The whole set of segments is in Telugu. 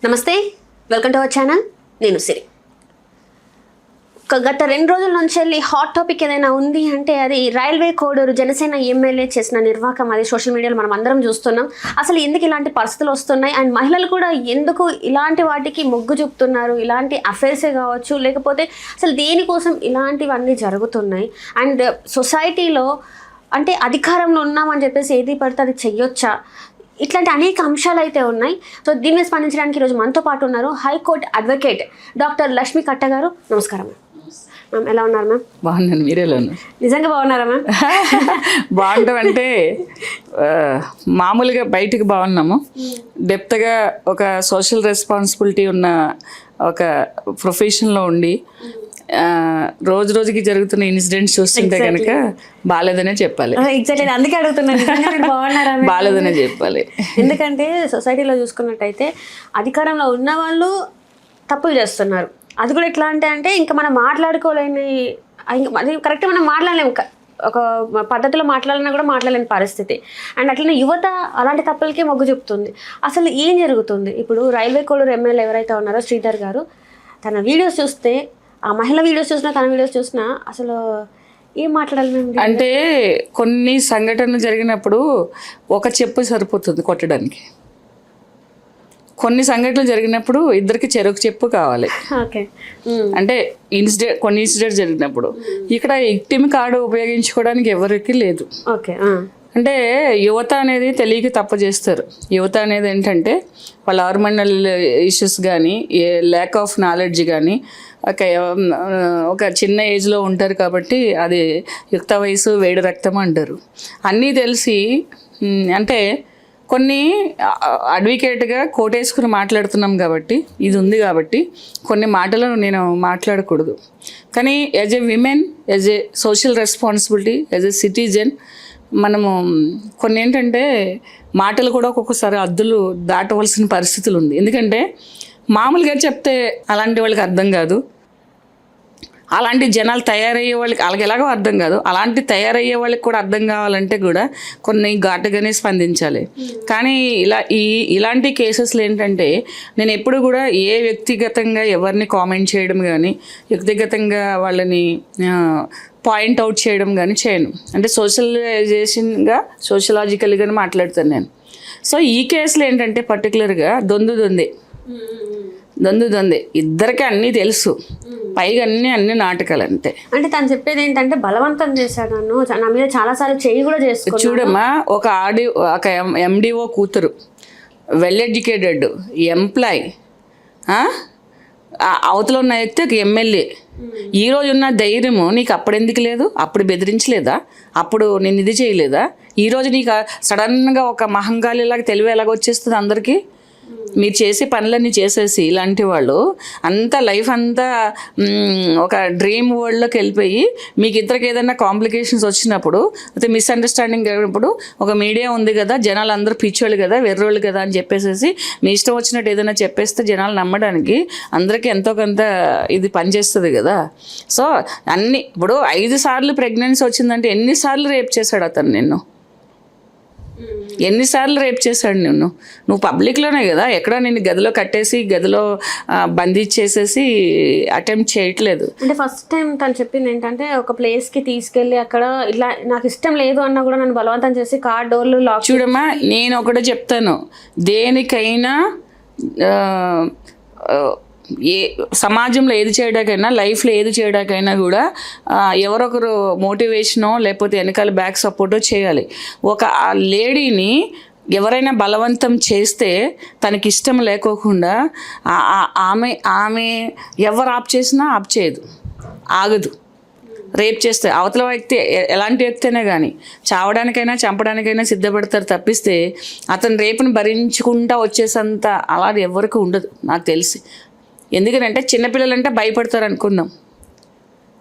నమస్తే, వెల్కమ్ టు అవర్ ఛానల్. నేను సిరి. గత 2 రోజుల నుంచి వెళ్ళి హాట్ టాపిక్ ఏదైనా ఉంది అంటే అది రైల్వే కోడూరు జనసేన ఎమ్మెల్యే చేసిన నిర్వాకం. అది సోషల్ మీడియాలో మనం అందరం చూస్తున్నాం. అసలు ఎందుకు ఇలాంటి పరిస్థితులు వస్తున్నాయి అండ్ మహిళలు కూడా ఎందుకు ఇలాంటి వాటికి మొగ్గు చూపుతున్నారు? ఇలాంటి అఫైర్సే కావచ్చు, లేకపోతే అసలు దేనికోసం ఇలాంటివన్నీ జరుగుతున్నాయి? అండ్ సొసైటీలో అంటే అధికారంలో ఉన్నామని చెప్పేసి ఏది పడితే అది చెయ్యొచ్చా? ఇట్లాంటి అనేక అంశాలు అయితే ఉన్నాయి. సో దీని మీద స్పందించడానికి ఈరోజు మనతో పాటు ఉన్నారు హైకోర్టు అడ్వకేట్ డాక్టర్ లక్ష్మి కట్ట గారు. నమస్కారం మ్యామ్. ఎలా ఉన్నారు మ్యామ్? బాగున్నాను, మీరు ఎలా ఉన్నారు? నిజంగా బాగున్నారా మ్యామ్? బాగుంటాం అంటే మామూలుగా బయటికి బాగున్నాము, డెప్త్గా ఒక సోషల్ రెస్పాన్సిబిలిటీ ఉన్న ఒక ప్రొఫెషన్లో ఉండి రోజు రోజుకి జరుగుతున్న ఇన్సిడెంట్స్ చూస్తుంటే కనుక బాగాలేదనే చెప్పాలి. ఎగ్జాక్ట్లీ, అందుకే అడుగుతున్నాను బాగున్నారా? బాగాలేదనే చెప్పాలి. ఎందుకంటే సొసైటీలో చూసుకున్నట్టయితే అధికారంలో ఉన్న వాళ్ళు తప్పులు చేస్తున్నారు. అది కూడా ఎట్లా అంటే ఇంకా మనం మాట్లాడుకోలేని, అది కరెక్ట్గా మనం మాట్లాడలేము, ఒక పద్ధతిలో మాట్లాడాలన్నా కూడా మాట్లాడలేని పరిస్థితి. అండ్ అట్లనే యువత అలాంటి తప్పులకే మొగ్గు చూపుతుంది. అసలు ఏం జరుగుతుంది? ఇప్పుడు రైల్వే కోడూరు ఎమ్మెల్యే ఎవరైతే ఉన్నారో శ్రీధర్ గారు, తన వీడియోస్ చూస్తే, ఆ మహిళ వీడియోస్ చూసినా తన వీడియోస్ చూసినా అసలు ఏం మాట్లాడాలి మేము అంటే కొన్ని సంఘటనలు జరిగినప్పుడు ఒక చెప్పు సరిపోతుంది కొట్టడానికి. కొన్ని సంఘటనలు జరిగినప్పుడు ఇద్దరికి చెరొక చెప్పు కావాలి. అంటే కొన్ని ఇన్సిడెంట్ జరిగినప్పుడు ఇక్కడ విక్టిమ్ కార్డు ఉపయోగించుకోవడానికి ఎవరికి లేదు. అంటే యువత అనేది తెలియక తప్పు చేస్తారు. యువత అనేది ఏంటంటే వాళ్ళ హార్మోనల్ ఇష్యూస్ కానీ, ల్యాక్ ఆఫ్ నాలెడ్జ్ కానీ, ఒక చిన్న ఏజ్లో ఉంటారు కాబట్టి అది యుక్త వయసు వేడి రక్తం అంటారు. అన్నీ తెలిసి అంటే కొన్ని అడ్వకేట్గా కోటేసుకుని మాట్లాడుతున్నాం కాబట్టి, ఇది ఉంది కాబట్టి కొన్ని మాటలను నేను మాట్లాడకూడదు. కానీ as a women, as a social responsibility, as a citizen మనము కొన్ని ఏంటంటే మాటలు కూడా ఒక్కొక్కసారి హద్దులు దాటవలసిన పరిస్థితులు ఉంది. ఎందుకంటే మామూలుగా చెప్తే అలాంటి వాళ్ళకి అర్థం కాదు, అలాంటి జనాలు తయారయ్యే వాళ్ళకి ఎలాగో అర్థం కాదు. అలాంటి తయారయ్యే వాళ్ళకి కూడా అర్థం కావాలంటే కూడా కొన్ని ఘాటుగానే స్పందించాలి. కానీ ఇలాంటి కేసెస్లో ఏంటంటే నేను ఎప్పుడు కూడా ఏ వ్యక్తిగతంగా ఎవరిని కామెంట్ చేయడం కానీ, వ్యక్తిగతంగా వాళ్ళని పాయింట్ అవుట్ చేయడం కానీ చేయను. అంటే సోషలైజేషన్గా, సోషలాజికల్గానే మాట్లాడతాను నేను. సో ఈ కేసులో ఏంటంటే పర్టికులర్గా దొందే ఇద్దరికి అన్నీ తెలుసు, పైగా అన్ని నాటకాలు అంతే. అంటే తను చెప్పేది ఏంటంటే బలవంతం చేశాడు, నా మీద చాలాసార్లు చేయి కూడా చేసుకో. చూడమ్మా, ఒక ఎండిఓ కూతురు, వెల్ ఎడ్యుకేటెడ్ ఎంప్లాయ్, అవతల ఉన్న వ్యక్తి ఒక ఎమ్మెల్యే. ఈరోజు ఉన్న ధైర్యము నీకు అప్పుడెందుకు లేదు? అప్పుడు బెదిరించలేదా? అప్పుడు నేను ఇది చేయలేదా? ఈరోజు నీకు సడన్గా ఒక మహంకాళిలాగా తెలివి ఎలాగ వచ్చేస్తుంది అందరికీ? మీరు చేసే పనులన్నీ చేసేసి ఇలాంటి వాళ్ళు అంతా లైఫ్ అంతా ఒక డ్రీమ్ వరల్డ్లోకి వెళ్ళిపోయి మీకు ఇద్దరికి ఏదైనా కాంప్లికేషన్స్ వచ్చినప్పుడు, అయితే మిస్అండర్స్టాండింగ్ జరిగినప్పుడు ఒక మీడియా ఉంది కదా, జనాలు అందరూ పిచ్చోళ్ళు కదా, వెర్రోళ్ళు కదా అని చెప్పేసి మీ ఇష్టం వచ్చినట్టు ఏదైనా చెప్పేస్తే జనాలు నమ్మడానికి అందరికీ ఎంతో కొంత ఇది పనిచేస్తుంది కదా. సో ఇప్పుడు 5 సార్లు ప్రెగ్నెన్సీ వచ్చిందంటే ఎన్నిసార్లు రేప్ చేశాడు అతను నిన్ను? ఎన్నిసార్లు రేప్ చేశాడు నిన్ను? నువ్వు పబ్లిక్లోనే కదా, ఎక్కడ నేను గదిలో కట్టేసి గదిలో బంధించేసేసి అటెంప్ట్ చేయట్లేదు. అంటే ఫస్ట్ టైం తను చెప్పింది ఏంటంటే ఒక ప్లేస్కి తీసుకెళ్ళి అక్కడ ఇట్లా నాకు ఇష్టం లేదు అన్నా కూడా నన్ను బలవంతం చేసి కార్ డోర్లు లాక్. చూడమ్మా, నేను ఒకటే చెప్తాను, దేనికైనా సమాజంలో ఏది చేయడానికైనా, లైఫ్లో ఏది చేయడానికైనా కూడా ఎవరొకరు మోటివేషనో లేకపోతే వెనకాల బ్యాక్ సపోర్టో చేయాలి. ఒక లేడీని ఎవరైనా బలవంతం చేస్తే తనకి ఇష్టం లేకోకుండా ఆమె ఎవరు ఆప్ చేసినా ఆప్ చేయదు, ఆగదు. రేప్ చేస్తే అవతల వ్యక్తి ఎలాంటి వ్యక్తి అయినా కానీ చావడానికైనా చంపడానికైనా సిద్ధపడతారు తప్పిస్తే అతను రేపుని భరించుకుంటా వచ్చేసంత అలా ఎవరికి ఉండదు నాకు తెలిసి. ఎందుకంటే చిన్నపిల్లలంటే భయపడతారు అనుకుందాం.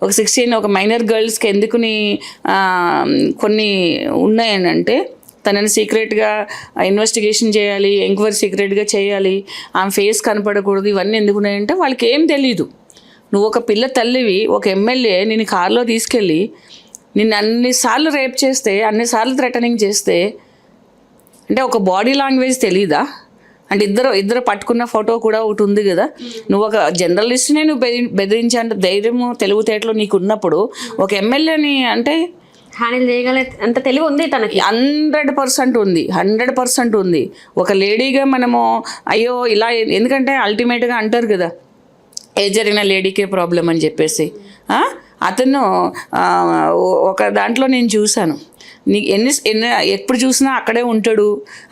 ఒక 16 ఒక మైనర్ గర్ల్స్కి ఎందుకుని కొన్ని ఉన్నాయనంటే తనని సీక్రెట్గా ఇన్వెస్టిగేషన్ చేయాలి, ఎంక్వైరీ సీక్రెట్గా చేయాలి, ఆమె ఫేస్ కనపడకూడదు. ఇవన్నీ ఎందుకున్నాయంటే వాళ్ళకి ఏం తెలీదు. నువ్వు ఒక పిల్ల తల్లివి, ఒక ఎమ్మెల్యే నేను కారులో తీసుకెళ్ళి నిన్ను అన్నిసార్లు రేప్ చేస్తే, అన్నిసార్లు థ్రెటనింగ్ చేస్తే అంటే ఒక బాడీ లాంగ్వేజ్ తెలీదా? అంటే ఇద్దరు పట్టుకున్న ఫోటో కూడా ఒకటి ఉంది కదా. నువ్వు ఒక జర్నలిస్ట్నే నువ్వు బెదిరించే అంటే ధైర్యము తెలివితేటలు నీకు ఉన్నప్పుడు ఒక ఎమ్మెల్యేని అంటే హ్యాండిల్ చేయగలే అంత తెలివి ఉంది తనకి. 100% ఉంది, 100% ఉంది. ఒక లేడీగా మనము అయ్యో ఇలా, ఎందుకంటే అల్టిమేట్గా అంటారు కదా ఏ జరిగిన లేడీకే ప్రాబ్లం అని చెప్పేసి. అతను ఒక దాంట్లో నేను చూశాను, నీకు ఎప్పుడు చూసినా అక్కడే ఉంటాడు.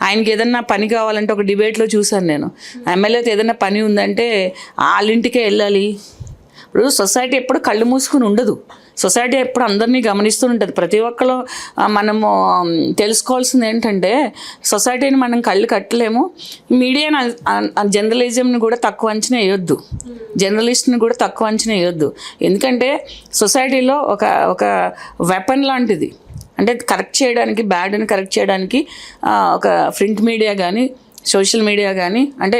ఆయనకి ఏదన్నా పని కావాలంటే ఒక డిబేట్లో చూశాను నేను, ఎమ్మెల్యేతో ఏదన్నా పని ఉందంటే వాళ్ళ ఇంటికే వెళ్ళాలి. ఇప్పుడు సొసైటీ ఎప్పుడు కళ్ళు మూసుకుని ఉండదు, సొసైటీ ఎప్పుడు అందరినీ గమనిస్తూ ఉంటుంది. ప్రతి ఒక్కరు మనము తెలుసుకోవాల్సింది ఏంటంటే సొసైటీని మనం కళ్ళు కట్టలేము. మీడియా జర్నలిజంని కూడా తక్కువ అంచనా వేయొద్దు, జర్నలిస్ట్ని కూడా తక్కువ అంచనా వేయొద్దు. ఎందుకంటే సొసైటీలో ఒక వెపన్ లాంటిది. అంటే కరెక్ట్ చేయడానికి, బ్యాడ్ని కరెక్ట్ చేయడానికి ఒక ప్రింట్ మీడియా కానీ సోషల్ మీడియా కానీ, అంటే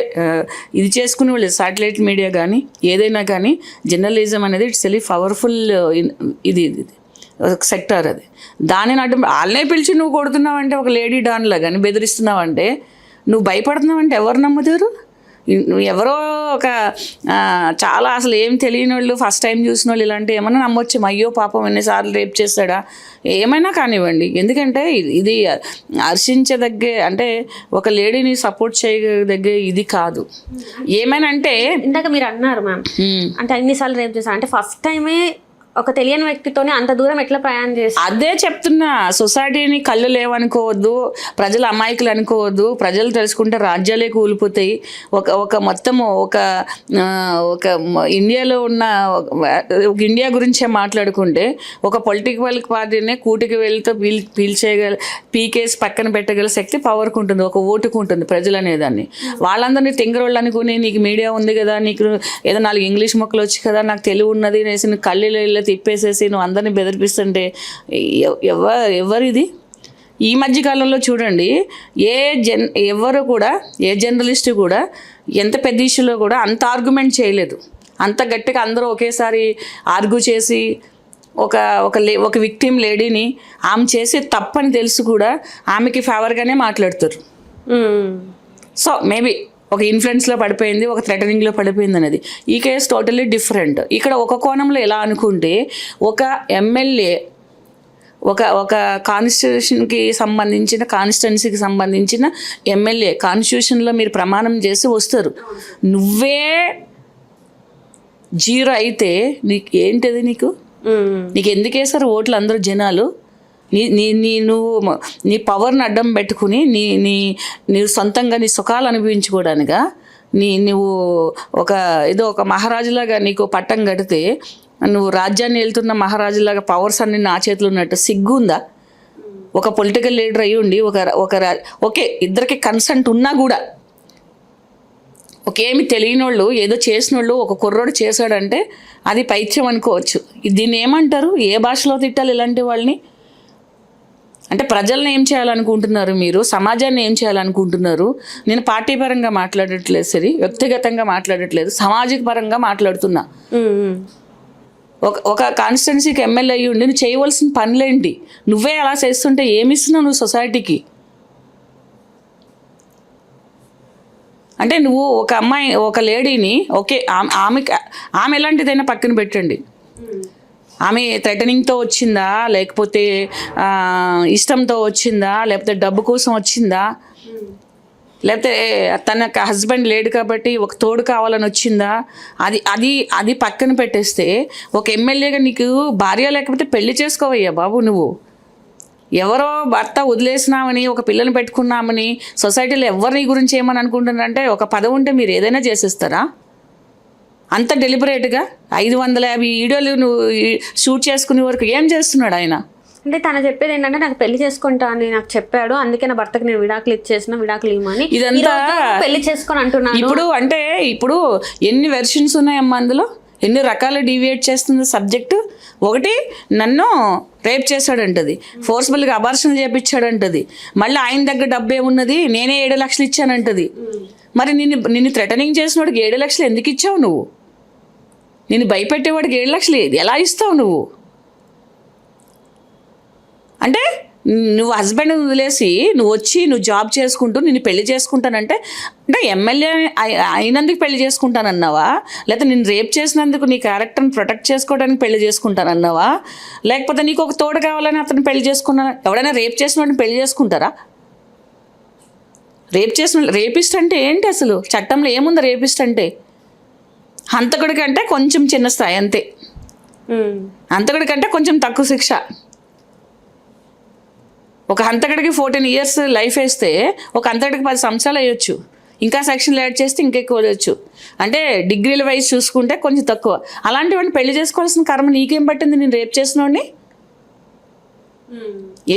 ఇది చేసుకునే వాళ్ళు శాటిలైట్ మీడియా కానీ ఏదైనా కానీ, జర్నలిజం అనేది ఇట్స్ వెరీ పవర్ఫుల్ ఇది సెక్టార్. అది దానిని అడ్డం వాళ్ళనే పిలిచి నువ్వు కొడుతున్నావంటే, ఒక లేడీ డాన్లా కానీ బెదిరిస్తున్నావంటే, నువ్వు భయపడుతున్నావంటే ఎవరు నమ్ముతారు? ఎవరో ఒక చాలా అసలు ఏం తెలియని వాళ్ళు, ఫస్ట్ టైం చూసిన వాళ్ళు ఇలాంటి ఏమన్నా నమ్మొచ్చు. అయ్యో పాపం ఎన్నిసార్లు రేప్ చేస్తాడా, ఏమైనా కానివ్వండి. ఎందుకంటే ఇది హర్షించదగ్గ, అంటే ఒక లేడీని సపోర్ట్ చేయదగ్గ ఇది కాదు. ఏమైనా అంటే ఇందాక మీరు అన్నారు మ్యామ్, అంటే ఎన్నిసార్లు రేప్ చేస్తా అంటే ఫస్ట్ టైమే ఒక తెలియని వ్యక్తితోనే అంత దూరం ఎట్లా ప్రయాణం చేస్తారు? అదే చెప్తున్నా, సొసైటీని కళ్ళు లేవనుకోవద్దు, ప్రజలు అమాయకులు అనుకోవద్దు. ప్రజలు తెలుసుకుంటే రాజ్యాలే కూలిపోతాయి. ఒక మొత్తము ఒక ఇండియాలో ఉన్న ఇండియా గురించే మాట్లాడుకుంటే, ఒక పొలిటికల్ పార్టీనే కూటికి వెళ్తూ పీకేసి పక్కన పెట్టగల శక్తి పవర్కి ఉంటుంది, ఒక ఓటుకు ఉంటుంది ప్రజలు అనేదాన్ని. వాళ్ళందరినీ తింగరోళ్ళు అనుకుని, నీకు మీడియా ఉంది కదా, నీకు ఏదో 4 ఇంగ్లీష్ మొక్కలు వచ్చి కదా, నాకు తెలివి ఉన్నది అనేసి కళ్ళు తిప్పేసేసి నువ్వు అందరినీ బెదిరిపిస్తుంటే ఎవరిది? ఈ మధ్యకాలంలో చూడండి, ఎవరు కూడా, ఏ జర్నలిస్ట్ కూడా ఎంత పెద్ద ఇష్యూలో కూడా అంత ఆర్గ్యుమెంట్ చేయలేదు, అంత గట్టిగా అందరూ ఒకేసారి ఆర్గ్యూ చేసి ఒక విక్టిమ్ లేడీని ఆమె చేసి తప్పని తెలుసు కూడా ఆమెకి ఫేవర్గానే మాట్లాడుతారు. సో మేబీ ఒక ఇన్ఫ్లుయెన్స్లో పడిపోయింది, ఒక థ్రెటనింగ్లో పడిపోయింది అనేది. ఈ కేసు టోటల్లీ డిఫరెంట్. ఇక్కడ ఒక కోణంలో ఎలా అనుకుంటే, ఒక ఎమ్మెల్యే ఒక కాన్స్టిట్యూషన్కి సంబంధించిన, కాన్స్టిట్యున్సీకి సంబంధించిన ఎమ్మెల్యే కాన్స్టిట్యూషన్లో మీరు ప్రమాణం చేసి వస్తారు. నువ్వే 0 అయితే నీకు ఏంటిది? నీకు ఎందుకు వేస్తారు ఓట్లు అందరూ జనాలు? నీ పవర్ని అడ్డం పెట్టుకుని నీ సొంతంగా నీ సుఖాలు అనుభవించుకోవడానిక నువ్వు ఒక మహారాజులాగా నీకు పట్టం కడితే, నువ్వు రాజ్యాన్ని వెళ్తున్న మహారాజులాగా పవర్స్ అన్ని నా చేతిలో ఉన్నట్టు సిగ్గుందా? ఒక పొలిటికల్ లీడర్ అయ్యి ఉండి ఓకే ఇద్దరికి కన్సెంట్ ఉన్నా కూడా, ఒకేమి తెలియని వాళ్ళు ఏదో చేసిన వాళ్ళు ఒక కుర్రోడు చేశాడంటే అది పైత్యం అనుకోవచ్చు. దీన్ని ఏమంటారు? ఏ భాషలో తిట్టాలి ఇలాంటి వాళ్ళని? అంటే ప్రజల్ని ఏం చేయాలనుకుంటున్నారు మీరు? సమాజాన్ని ఏం చేయాలనుకుంటున్నారు? నేను పార్టీ పరంగా మాట్లాడట్లేదు, సరే, వ్యక్తిగతంగా మాట్లాడట్లేదు, సామాజిక పరంగా మాట్లాడుతున్నా. ఒక కాన్స్టిట్యున్సీకి ఎమ్మెల్యే అయ్యి ఉండి నువ్వు చేయవలసిన పనులేంటి? నువ్వే అలా చేస్తుంటే ఏమిస్తున్నావు నువ్వు సొసైటీకి? అంటే నువ్వు ఒక అమ్మాయి, ఒక లేడీని, ఓకే ఆమె ఎలాంటిదైనా పక్కన పెట్టండి, ఆమె థ్రెటనింగ్తో వచ్చిందా, లేకపోతే ఇష్టంతో వచ్చిందా, లేకపోతే డబ్బు కోసం వచ్చిందా, లేకపోతే తన హస్బెండ్ లేడు కాబట్టి ఒక తోడు కావాలని వచ్చిందా, అది పక్కన పెట్టేస్తే, ఒక ఎమ్మెల్యేగా నీకు భార్య లేకపోతే పెళ్లి చేసుకోవయ్యా బాబు. నువ్వు ఎవరో భర్త వదిలేసినామని, ఒక పిల్లని పెట్టుకున్నామని సొసైటీలో ఎవరి గురించి ఏమని అనుకుంటున్నారంటే, ఒక పదవి ఉంటే మీరు ఏదైనా చేసేస్తారా? అంత డెలిబరేట్గా 550 వీడియోలు నువ్వు షూట్ చేసుకునే వరకు ఏం చేస్తున్నాడు ఆయన? అంటే తను చెప్పేది ఏంటంటే, నాకు పెళ్లి చేసుకుంటా అని నాకు చెప్పాడు, అందుకే నా భర్తకు నేను విడాకులు ఇచ్చేసిన, విడాకులు ఇవ్వమని. ఇదంతా పెళ్లి చేసుకొని అంటున్నాను. ఇప్పుడు ఎన్ని వెర్షన్స్ ఉన్నాయమ్మా అందులో? ఎన్ని రకాల డీవియేట్ చేస్తుంది సబ్జెక్టు? ఒకటి, నన్ను రేప్ చేశాడంటది, ఫోర్స్ఫుల్గా అబార్షన్ చేయించాడంటది, మళ్ళీ ఆయన దగ్గర డబ్బు ఏమున్నది, నేనే 7 లక్షలు ఇచ్చానంటది. మరి నిన్ను థ్రెటనింగ్ చేసినవాడికి 7 లక్షలు ఎందుకు ఇచ్చావు నువ్వు? నిన్ను భయపెట్టేవాడికి 7 లక్షలు ఎలా ఇస్తావు నువ్వు? అంటే నువ్వు హస్బెండ్ వదిలేసి నువ్వు వచ్చి నువ్వు జాబ్ చేసుకుంటూ నిన్ను పెళ్లి చేసుకుంటానంటే అంటే ఎమ్మెల్యే అయినందుకు పెళ్లి చేసుకుంటానన్నావా, లేకపోతే నేను రేప్ చేసినందుకు నీ క్యారెక్టర్ని ప్రొటెక్ట్ చేసుకోవడానికి పెళ్లి చేసుకుంటానన్నావా, లేకపోతే నీకు ఒక తోడు కావాలని అతను పెళ్లి చేసుకున్నా? ఎవడైనా రేప్ చేసిన వాడిని పెళ్లి చేసుకుంటారా? రేపిస్ట్ అంటే ఏంటి అసలు? చట్టంలో ఏముంది రేపిస్ట్ అంటే? హంతకుడి కంటే కొంచెం చిన్న స్థాయి అంతే, హంతకుడి కంటే కొంచెం తక్కువ శిక్ష. ఒక హంతకుడికి 14 years లైఫ్ వేస్తే ఒక హంతకుడికి 10 సంవత్సరాలు వేయొచ్చు, ఇంకా సెక్షన్లు యాడ్ చేస్తే ఇంకెక్కువ వేయచ్చు. అంటే డిగ్రీల వైజ్ చూసుకుంటే కొంచెం తక్కువ. అలాంటి వాడిని పెళ్లి చేసుకోవాల్సిన కర్మ నీకేం పట్టింది? నేను రేప్ చేసినోడిని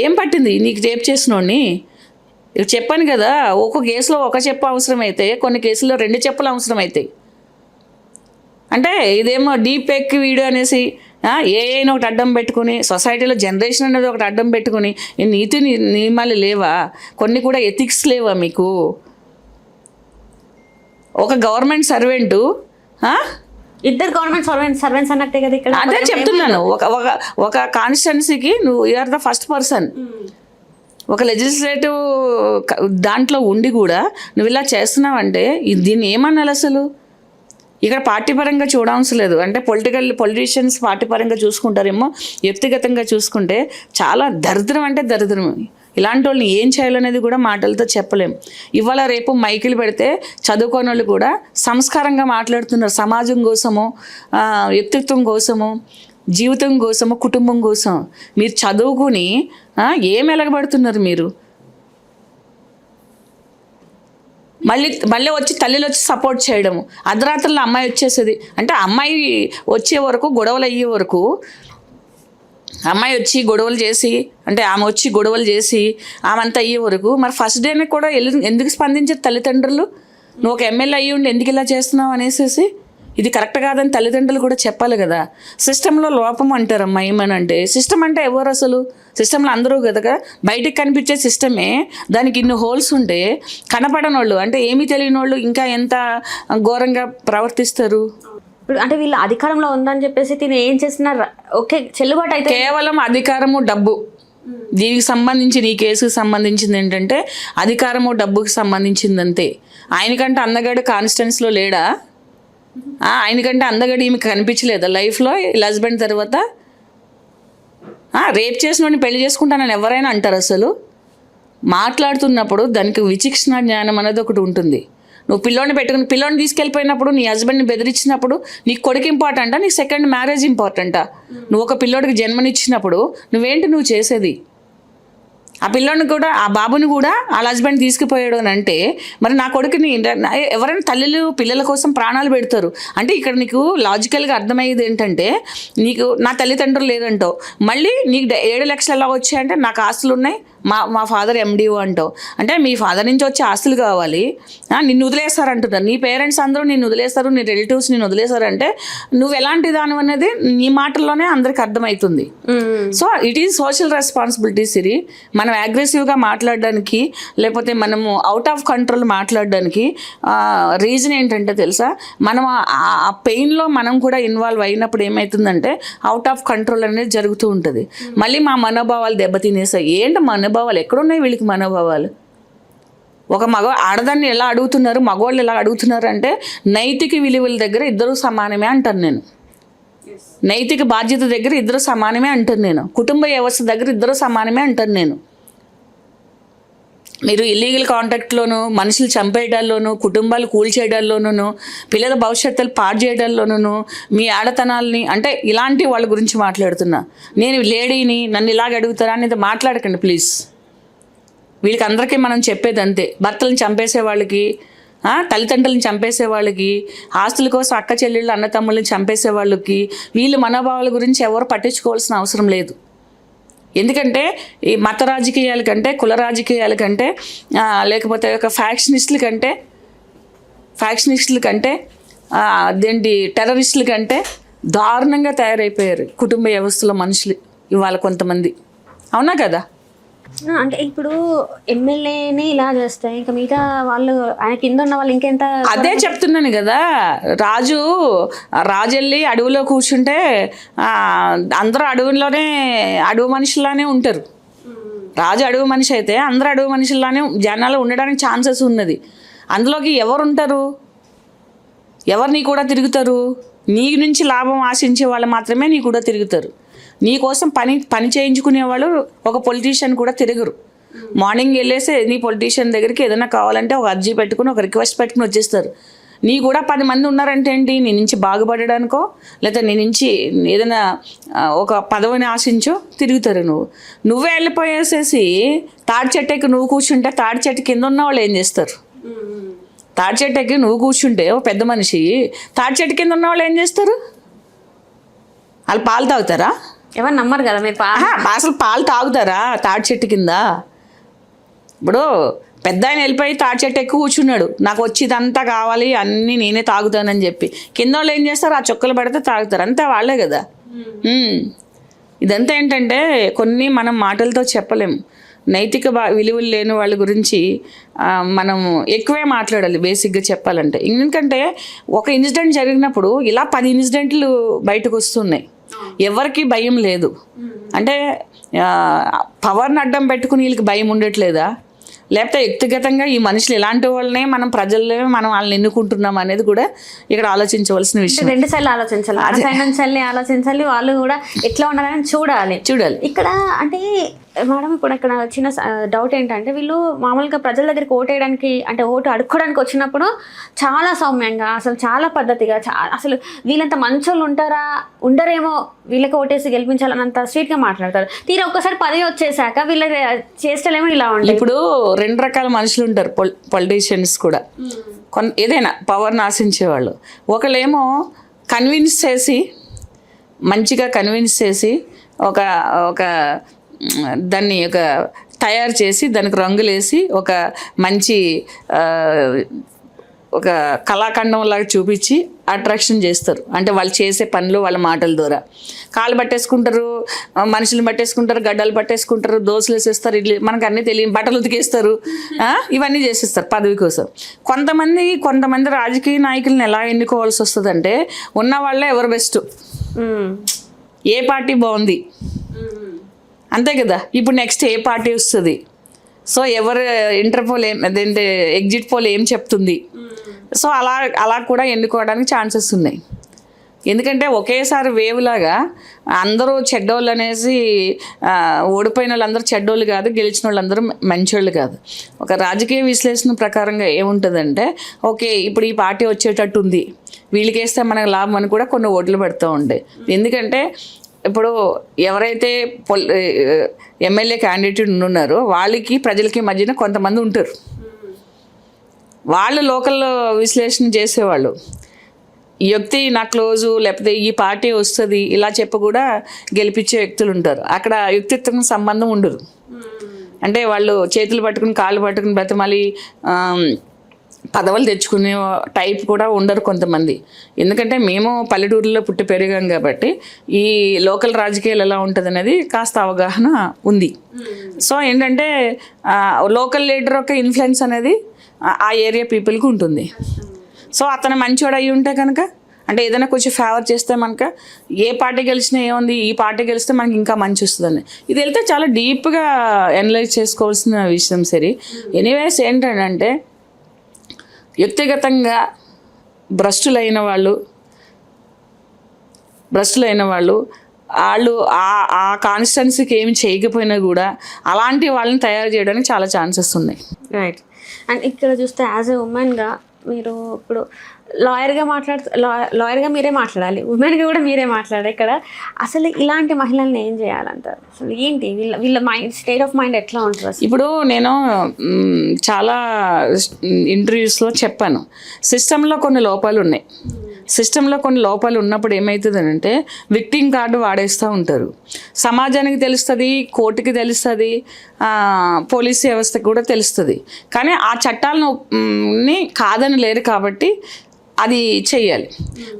ఏం పట్టింది నీకు? రేప్ చేసినోడిని చెప్పాను కదా, ఒక్కొక్క కేసులో ఒక చెప్పు అవసరమైతే కొన్ని కేసుల్లో 2 చెప్పులు అవసరమవుతాయి. అంటే ఇదేమో డీప్ ఫేక్ వీడియో అనేసి ఏఐని ఒకటి అడ్డం పెట్టుకుని, సొసైటీలో జనరేషన్ అనేది ఒకటి అడ్డం పెట్టుకుని, నీతి నియమాలు లేవా? కొన్ని కూడా ఎథిక్స్ లేవా మీకు? ఒక గవర్నమెంట్ సర్వెంటు ఇద్దరు గవర్నమెంట్ సర్వెంట్స్ అన్నట్టే కదా ఇక్కడ. అదే చెప్తున్నాను. ఒక కాన్స్టిట్యున్సీకి నువ్వు యూఆర్ ద ఫస్ట్ పర్సన్. ఒక లెజిస్లేటివ్ దాంట్లో ఉండి కూడా నువ్వు ఇలా చేస్తున్నావంటే దీన్ని ఏమన్నాలి అసలు? ఇక్కడ పార్టీ పరంగా చూడవలసిన లేదు. అంటే పొలిటీషియన్స్ పార్టీ పరంగా చూసుకుంటారేమో, వ్యక్తిగతంగా చూసుకుంటే చాలా దరిద్రం అంటే దరిద్రం. ఇలాంటి వాళ్ళని ఏం చేయాలనేది కూడా మాటలతో చెప్పలేము. ఇవాళ రేపు మైకులు పెడితే చదువుకోని వాళ్ళు కూడా సంస్కారంగా మాట్లాడుతున్నారు. సమాజం కోసము, వ్యక్తిత్వం కోసము, జీవితం కోసము, కుటుంబం కోసం. మీరు చదువుకుని ఏం ఎలగబడుతున్నారు మీరు? మళ్ళీ వచ్చి తల్లిలో వచ్చి సపోర్ట్ చేయడము. అర్ధరాత్రుల్లో అమ్మాయి వచ్చేసేది అంటే అమ్మాయి వచ్చే వరకు, గొడవలు అయ్యే వరకు, అమ్మాయి వచ్చి గొడవలు చేసి, అంటే ఆమె వచ్చి గొడవలు చేసి ఆమెంతా అయ్యే వరకు మరి ఫస్ట్ డేనే కూడా ఎందుకు స్పందించారు తల్లిదండ్రులు? నువ్వు ఒక ఎమ్మెల్యే అయ్యి ఉండి ఎందుకు ఇలా చేస్తున్నావు అనేసి ఇది కరెక్ట్ కాదని తల్లిదండ్రులు కూడా చెప్పాలి కదా. సిస్టంలో లోపం అంటారమ్మా. ఏమనంటే సిస్టమ్ అంటే ఎవరు అసలు? సిస్టంలో అందరూ కదా, బయటికి కనిపించే సిస్టమే. దానికి ఇన్ని హోల్స్ ఉంటే కనపడని వాళ్ళు, అంటే ఏమీ తెలియని వాళ్ళు ఇంకా ఎంత ఘోరంగా ప్రవర్తిస్తారు. ఇప్పుడు అంటే వీళ్ళు అధికారంలో ఉందని చెప్పేసి తిని ఏం చేస్తున్నారు? ఓకే, చెల్లుబాటు అయితే కేవలం అధికారము, డబ్బు. దీనికి సంబంధించి నీ కేసుకు సంబంధించింది ఏంటంటే అధికారము, డబ్బుకి సంబంధించింది అంతే. ఆయనకంటే అందగాడు కాన్స్టిట్యున్సీలో లేడా? ఆయనకంటే అందగాడు ఈమె కనిపించలేదా లైఫ్లో? హస్బెండ్ తర్వాత రేప్ చేసిన వాడిని పెళ్లి చేసుకుంటానని ఎవరైనా అంటారు? అసలు మాట్లాడుతున్నప్పుడు దానికి విచక్షణ జ్ఞానం అనేది ఒకటి ఉంటుంది. నువ్వు పిల్లోని పెట్టుకుని పిల్లోని తీసుకెళ్ళిపోయినప్పుడు, నీ హస్బెండ్ని బెదిరించినప్పుడు నీకు కొడుకు ఇంపార్టెంటా, నీకు సెకండ్ మ్యారేజ్ ఇంపార్టెంటా? నువ్వు ఒక పిల్లోడికి జన్మనిచ్చినప్పుడు నువ్వు చేసేది? ఆ పిల్లోని కూడా, ఆ బాబుని కూడా వాళ్ళ హస్బెండ్ తీసుకుపోయాడు అని అంటే మరి నా కొడుకుని ఎవరైనా తల్లులు పిల్లల కోసం ప్రాణాలు పెడతారు. అంటే ఇక్కడ నీకు లాజికల్గా అర్థమయ్యేది ఏంటంటే, నీకు నా తల్లిదండ్రులు లేదంటావు, మళ్ళీ నీకు 7 లక్షలు ఎలా వచ్చాయంటే నాకు ఆస్తులు ఉన్నాయి, మా ఫాదర్ ఎండిఓ అంటావు. అంటే మీ ఫాదర్ నుంచి వచ్చే ఆస్తులు కావాలి, నిన్ను వదిలేస్తారంటున్నారు. నీ పేరెంట్స్ అందరూ నిన్ను వదిలేస్తారు, నీ రిలేటివ్స్ నిన్ను వదిలేస్తారంటే నువ్వు ఎలాంటి దాని అనేది నీ మాటల్లోనే అందరికి అర్థమవుతుంది. So it is social responsibility Siri. మనం అగ్రెసివ్గా మాట్లాడడానికి, లేకపోతే మనము అవుట్ ఆఫ్ కంట్రోల్ మాట్లాడడానికి రీజన్ ఏంటంటే తెలుసా, మనం ఆ పెయిన్లో మనం కూడా ఇన్వాల్వ్ అయినప్పుడు ఏమవుతుందంటే అవుట్ ఆఫ్ కంట్రోల్ అనేది జరుగుతూ ఉంటుంది. మళ్ళీ మా మనోభావాలు దెబ్బతినేసాయి. ఏంటి మనోభావాలు ఎక్కడున్నాయి వీళ్ళకి? మనోభావాలు ఒక ఆడదాన్ని ఎలా అడుగుతున్నారు, మగవాళ్ళు ఎలా అడుగుతున్నారు అంటే నైతిక విలువల దగ్గర ఇద్దరు సమానమే అంటాను నేను. నైతిక బాధ్యత దగ్గర ఇద్దరు సమానమే అంటాను నేను. కుటుంబ వ్యవస్థ దగ్గర ఇద్దరు సమానమే అంటాను నేను. మీరు ఇల్లీగల్ కాంటాక్ట్లోనూ, మనుషులు చంపేయడాల్లోనూ, కుటుంబాలు కూల్చేయడాల్లోనూ, పిల్లల భవిష్యత్తులు పాడు చేయడాల్లోనూ, మీ ఆడతనాల్ని, అంటే ఇలాంటి వాళ్ళ గురించి మాట్లాడుతున్నా నేను. లేడీని నన్ను ఇలాగ అడుగుతారా అనేది మాట్లాడకండి ప్లీజ్. వీళ్ళకి అందరికీ మనం చెప్పేది అంతే. భర్తలను చంపేసే వాళ్ళకి, తల్లిదండ్రులను చంపేసే వాళ్ళకి, ఆస్తుల కోసం అక్క చెల్లెళ్ళు అన్న తమ్ముళ్ళని చంపేసే వాళ్ళకి వీళ్ళ మనోభావాల గురించి ఎవరు పట్టించుకోవాల్సిన అవసరం లేదు. ఎందుకంటే ఈ మత రాజకీయాల కంటే, కుల రాజకీయాల కంటే, లేకపోతే ఒక ఫ్యాక్షనిస్టుల కంటే అదేంటి టెర్రరిస్టుల కంటే దారుణంగా తయారైపోయారు కుటుంబ వ్యవస్థలో మనుషులు ఇవాళ కొంతమంది. అవునా కదా? అంటే ఇప్పుడు ఎమ్మెల్యేని ఇలా చేస్తే ఇంకా మిగతా వాళ్ళు, ఆయన కింద ఉన్న వాళ్ళు ఇంకెంత? అదే చెప్తున్నాను కదా, రాజు వెళ్ళి అడవిలో కూర్చుంటే అందరూ అడవి మనుషులానే ఉంటారు. రాజు అడవి మనిషి అయితే అందరూ అడవి మనుషుల్లానే జనాలు ఉండడానికి ఛాన్సెస్ ఉన్నది. అందులోకి ఎవరు ఉంటారు, ఎవరు నీ కూడా తిరుగుతారు? నీ నుంచి లాభం ఆశించే వాళ్ళు మాత్రమే నీ కూడా తిరుగుతారు. నీ కోసం పని చేయించుకునే వాళ్ళు ఒక పొలిటీషియన్ కూడా తిరగరు. మార్నింగ్ వెళ్ళేసి నీ పొలిటీషియన్ దగ్గరికి ఏదైనా కావాలంటే ఒక అర్జీ పెట్టుకుని ఒక రిక్వెస్ట్ పెట్టుకుని వచ్చేస్తారు. నీ కూడా 10 మంది ఉన్నారంటే ఏంటి, నీ నుంచి బాగుపడడానికో లేదా నీ నుంచి ఏదైనా ఒక పదవిని ఆశించో తిరుగుతారు. నువ్వే వెళ్ళిపోయేసేసి తాడి చెట్టుకి నువ్వు కూర్చుంటే తాడి చెట్టు కింద ఉన్న వాళ్ళు ఏం చేస్తారు? తాడి చెట్టుకి నువ్వు కూర్చుంటే ఓ పెద్ద మనిషి, తాడి చెట్టు కింద ఉన్న వాళ్ళు ఏం చేస్తారు? వాళ్ళు పాలు తాగుతారా? ఎవరు నమ్మరు కదా మీరు. అసలు పాలు తాగుతారా తాడి చెట్టు కింద? ఇప్పుడు పెద్ద ఆయన వెళ్ళిపోయి తాడి చెట్టు ఎక్కువ కూర్చున్నాడు, నాకు వచ్చి ఇదంతా కావాలి అన్నీ నేనే తాగుతానని చెప్పి. కింద వాళ్ళు ఏం చేస్తారు, ఆ చొక్కలు పడితే తాగుతారు, అంతే వాళ్ళే కదా. ఇదంతా ఏంటంటే కొన్ని మనం మాటలతో చెప్పలేము. నైతిక విలువలు లేని వాళ్ళ గురించి మనం ఎక్కువే మాట్లాడాలి బేసిక్గా చెప్పాలంటే. ఎందుకంటే ఒక ఇన్సిడెంట్ జరిగినప్పుడు ఇలా 10 ఇన్సిడెంట్లు బయటకు వస్తున్నాయి, ఎవరికి భయం లేదు. అంటే పవర్ని అడ్డం పెట్టుకుని వీళ్ళకి భయం ఉండట్లేదా, లేకపోతే వ్యక్తిగతంగా ఈ మనుషులు ఇలాంటి వాళ్ళనే మనం ప్రజల్లో మనం వాళ్ళని ఎన్నుకుంటున్నాం అనేది కూడా ఇక్కడ ఆలోచించవలసిన విషయం. 2 సార్లు ఆలోచించాలి, ఆ సైడ్ నుంచి ఆలోచించాలి, వాళ్ళు కూడా ఎట్లా ఉన్నారని చూడాలి. ఇక్కడ అంటే మేడం ఇప్పుడు ఇక్కడ చిన్న డౌట్ ఏంటంటే, వీళ్ళు మామూలుగా ప్రజల దగ్గరికి ఓటు వేయడానికి అంటే ఓటు అడుక్కోవడానికి వచ్చినప్పుడు చాలా సౌమ్యంగా, అసలు చాలా పద్ధతిగా, అసలు వీళ్ళంత మంచోళ్ళు ఉంటారా, ఉండరేమో వీళ్ళకి ఓటేసి గెలిపించాలన్నంత స్ట్రీట్గా మాట్లాడతారు. తీరా ఒక్కసారి పదవి వచ్చేసాక వీళ్ళ చేష్టలేమో ఇలా ఉంటాయి. ఇప్పుడు 2 రకాల మనుషులు ఉంటారు పొలిటీషియన్స్ కూడా. ఏదైనా పవర్ని ఆశించేవాళ్ళు, ఒకళ్ళేమో కన్విన్స్ చేసి మంచిగా కన్విన్స్ చేసి ఒక దాన్ని ఒక తయారు చేసి దానికి రంగులేసి ఒక మంచి ఒక కళాఖండంలాగా చూపించి అట్రాక్షన్ చేస్తారు. అంటే వాళ్ళు చేసే పనులు వాళ్ళ మాటల ద్వారా కాళ్ళు పట్టేసుకుంటారు, మనుషులు పట్టేసుకుంటారు, గడ్డలు పట్టేసుకుంటారు, దోశలు వేసేస్తారు, ఇడ్లీ మనకు అన్నీ తెలియదు, బట్టలు ఉతికేస్తారు, ఇవన్నీ చేసేస్తారు పదవి కోసం. కొంతమంది రాజకీయ నాయకులను ఎలా ఎన్నుకోవాల్సి వస్తుందంటే, ఉన్న వాళ్ళే ఎవరు బెస్ట్, ఏ పార్టీ బాగుంది, అంతే కదా. ఇప్పుడు నెక్స్ట్ ఏ పార్టీ వస్తుంది, సో ఎవరు ఇంటర్ పోల్ అదేంటే ఎగ్జిట్ పోల్ ఏం చెప్తుంది, సో అలా కూడా ఎన్నుకోవడానికి ఛాన్సెస్ ఉన్నాయి. ఎందుకంటే ఒకేసారి వేవ్ లాగా అందరూ చెడ్డోళ్ళు అనేసి ఓడిపోయిన వాళ్ళందరూ చెడ్డోళ్ళు కాదు, గెలిచిన వాళ్ళందరూ మంచోళ్ళు కాదు. ఒక రాజకీయ విశ్లేషణ ప్రకారంగా ఏముంటుందంటే, ఓకే ఇప్పుడు ఈ పార్టీ వచ్చేటట్టు ఉంది, వీళ్ళకి వేస్తే మనకు లాభం అని కూడా కొన్ని ఓట్లు పెడుతూ ఉంటాయి. ఎందుకంటే ఇప్పుడు ఎవరైతే ఎమ్మెల్యే క్యాండిడేట్ ఉన్నారో వాళ్ళకి ప్రజలకి మధ్యన కొంతమంది ఉంటారు, వాళ్ళు లోకల్ విశ్లేషణ చేసేవాళ్ళు. ఈ వ్యక్తి నా క్లోజు, లేకపోతే ఈ పార్టీ వస్తుంది ఇలా చెప్పి కూడా గెలిపించే వ్యక్తులు ఉంటారు. అక్కడ వ్యక్తిత్వం సంబంధం ఉండదు. అంటే వాళ్ళు చేతులు పట్టుకుని కాళ్ళు పట్టుకుని బ్రతమాలి పదవులు తెచ్చుకునే టైప్ కూడా ఉండరు కొంతమంది. ఎందుకంటే మేము పల్లెటూరులో పుట్టి పెరిగాం కాబట్టి ఈ లోకల్ రాజకీయాలు ఎలా ఉంటుంది అనేది కాస్త అవగాహన ఉంది. సో ఏంటంటే లోకల్ లీడర్ యొక్క ఇన్ఫ్లుయెన్స్ అనేది ఆ ఏరియా పీపుల్కి ఉంటుంది. సో అతను మంచివాడు అయ్యి ఉంటే కనుక, అంటే ఏదైనా కొంచెం ఫేవర్ చేస్తే మనక ఏ పార్టీ గెలిచినా ఏముంది, ఈ పార్టీ గెలిస్తే మనకి ఇంకా మంచి వస్తుందని, ఇది వెళ్తే చాలా డీప్గా అనలైజ్ చేసుకోవాల్సిన విషయం. సరే, ఎనీవేస్ ఏంటంటే వ్యక్తిగతంగా భ్రష్టులైన వాళ్ళు ఆ కాన్స్టిట్యున్సీకి ఏమి చేయకపోయినా కూడా అలాంటి వాళ్ళని తయారు చేయడానికి చాలా ఛాన్సెస్ ఉన్నాయి. రైట్. అండ్ ఇక్కడ చూస్తే యాజ్ ఎ ఉమెన్గా మీరు ఇప్పుడు లాయర్గా మీరే మాట్లాడాలి, ఉమెన్గా కూడా మీరే మాట్లాడాలి. ఇక్కడ అసలు ఇలాంటి మహిళల్ని ఏం చేయాలంటారు? అసలు ఏంటి వీళ్ళ మైండ్ స్టేట్ ఆఫ్ మైండ్ ఎట్లా ఉంటుంది? ఇప్పుడు నేను చాలా ఇంటర్వ్యూస్లో చెప్పాను, సిస్టంలో కొన్ని లోపాలు ఉన్నాయి. సిస్టంలో కొన్ని లోపాలు ఉన్నప్పుడు ఏమవుతుందంటే విక్టిమ్ కార్డు వాడేస్తూ ఉంటారు. సమాజానికి తెలుస్తుంది, కోర్టుకి తెలుస్తుంది, పోలీస్ వ్యవస్థకు కూడా తెలుస్తుంది. కానీ ఆ చట్టాలను కాదని లేరు కాబట్టి అది చెయ్యాలి.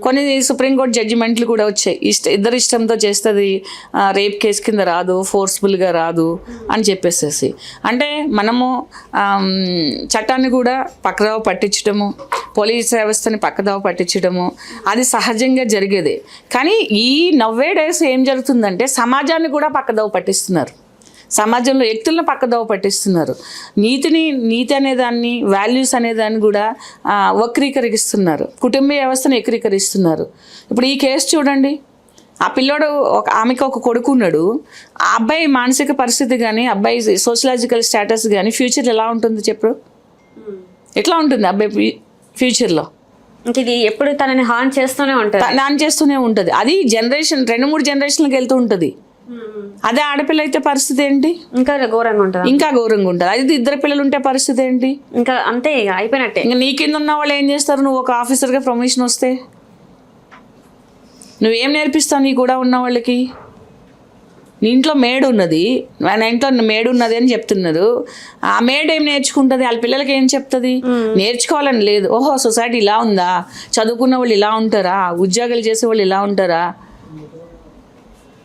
కొన్ని సుప్రీంకోర్టు జడ్జిమెంట్లు కూడా వచ్చాయి, ఇద్దరు ఇష్టంతో చేస్తుంది, రేప్ కేసు కింద రాదు, ఫోర్స్ఫుల్గా రాదు అని చెప్పేసేసి. అంటే మనము చట్టాన్ని కూడా పక్కదావ పట్టించడము, పోలీస్ వ్యవస్థని పక్కదావ పట్టించడము అది సహజంగా జరిగేదే. కానీ ఈ నవ్వే డేస్ ఏం జరుగుతుందంటే సమాజాన్ని కూడా పక్కదావ పట్టిస్తున్నారు. సమాజంలో వ్యక్తులను పక్కదోవ పట్టిస్తున్నారు. నీతి అనేదాన్ని, వాల్యూస్ అనేదాన్ని కూడా వక్రీకరిస్తున్నారు. కుటుంబ వ్యవస్థను వక్రీకరిస్తున్నారు. ఇప్పుడు ఈ కేసు చూడండి, ఆ పిల్లోడు ఆమెకు ఒక కొడుకు ఉన్నాడు. ఆ అబ్బాయి మానసిక పరిస్థితి కానీ, అబ్బాయి సోషలాజికల్ స్టేటస్ కానీ ఫ్యూచర్ ఎలా ఉంటుంది చెప్పు? ఎట్లా ఉంటుంది అబ్బాయి ఫ్యూచర్లో? ఇది ఎప్పుడు తనని హార్న్ చేస్తూనే ఉంటుంది. అది జనరేషన్ 2-3 జనరేషన్లకు వెళ్తూ ఉంటుంది. అదే ఆడపిల్ల అయితే పరిస్థితి ఏంటి? ఇంకా ఘోరంగా ఉంటుంది. అది 2 పిల్లలు ఉంటే పరిస్థితి ఏంటి? ఇంకా అంతే, ఇక అయిపోయినట్టే. ఇంకా నీ కింద ఉన్న వాళ్ళు ఏం చేస్తారు? నువ్వు ఒక ఆఫీసర్గా ప్రమోషన్ వస్తే నువ్వేం నేర్పిస్తావు నీ కూడా ఉన్న వాళ్ళకి? నీ ఇంట్లో మేడ్ ఉన్నది, నా ఇంట్లో మేడ్ ఉన్నది అని చెప్తున్నారు. ఆ మేడ్ ఏం నేర్చుకుంటుంది? వాళ్ళ పిల్లలకి ఏం చెప్తుంది? నేర్చుకోవాలని లేదు. ఓహో, సొసైటీ ఇలా ఉందా, చదువుకున్న వాళ్ళు ఇలా ఉంటారా, ఉద్యోగాలు చేసే వాళ్ళు ఇలా ఉంటారా